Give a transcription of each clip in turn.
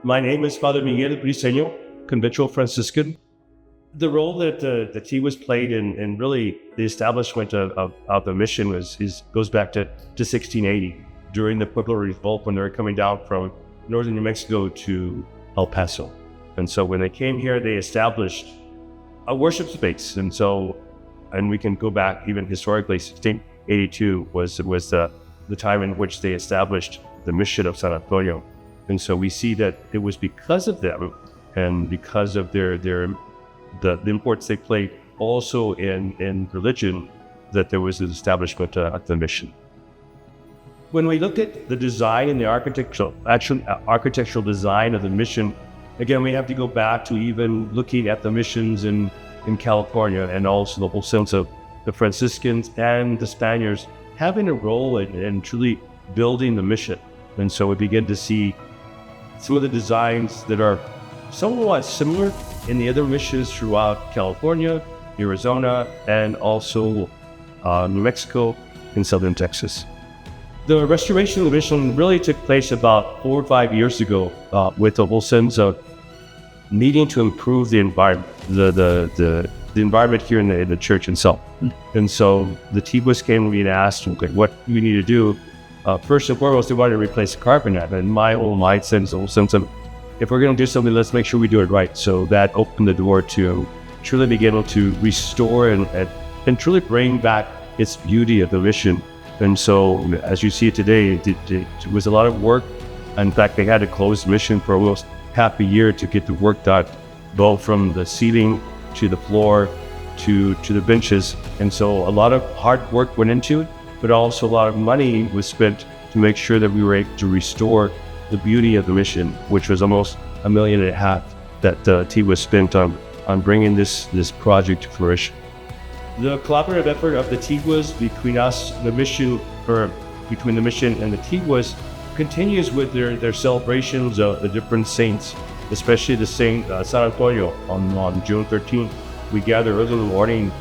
My name is Father Miguel Briseno, conventual Franciscan. The role that the Tiguas played in really the establishment of the mission goes back to 1680, during the Pueblo Revolt, when they were coming down from northern New Mexico to El Paso. And so when they came here, they established a worship space. And we can go back even historically, 1682 was the time in which they established the mission of San Antonio. And so we see that it was because of them and because of the importance they played also in religion that there was an establishment of the mission. When we looked at the design and the architectural design of the mission, again, we have to go back to even looking at the missions in California, and also the whole sense of the Franciscans and the Spaniards having a role in truly building the mission. And so we begin to see some of the designs that are somewhat similar in the other missions throughout California, Arizona, and also New Mexico and southern Texas. The restoration of the mission really took place about 4 or 5 years ago, with the whole sense of needing to improve the environment, the environment here in the church itself. And so the Tiguas came to me and asked, okay, what do we need to do? First and foremost, they wanted to replace the carpet net. And my whole mindset is the whole sense of, if we're going to do something, let's make sure we do it right. So that opened the door to truly be able to restore and truly bring back its beauty of the mission. And so, as you see it today, it was a lot of work. In fact, they had to close the mission for almost half a year to get the work done, both from the ceiling to the floor to the benches. And so a lot of hard work went into it, but also a lot of money was spent to make sure that we were able to restore the beauty of the mission, which was almost $1.5 million that Tiguas spent on bringing this project to fruition. The collaborative effort of the Tiguas between us, the mission, or between the mission and the Tiguas, continues with their celebrations of the different saints, especially the Saint San Antonio on June 13th. We gather early in the morning,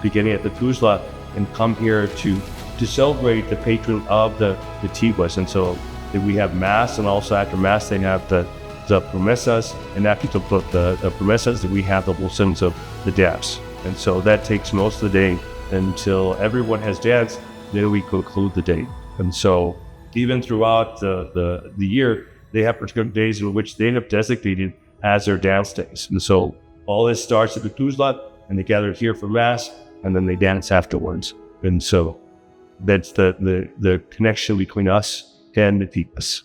beginning at the Tuzla, and come here to celebrate the patron of the Tiguas. And so we have Mass, and also after Mass they have the promesas, and after the promesas we have the whole sense of the dance. And so that takes most of the day until everyone has danced, then we conclude the day. And so even throughout the year, they have particular days in which they end up designated as their dance days. And so all this starts at the Tuzla, and they gather here for Mass, and then they dance afterwards. And so that's the connection between us and the Tiguas.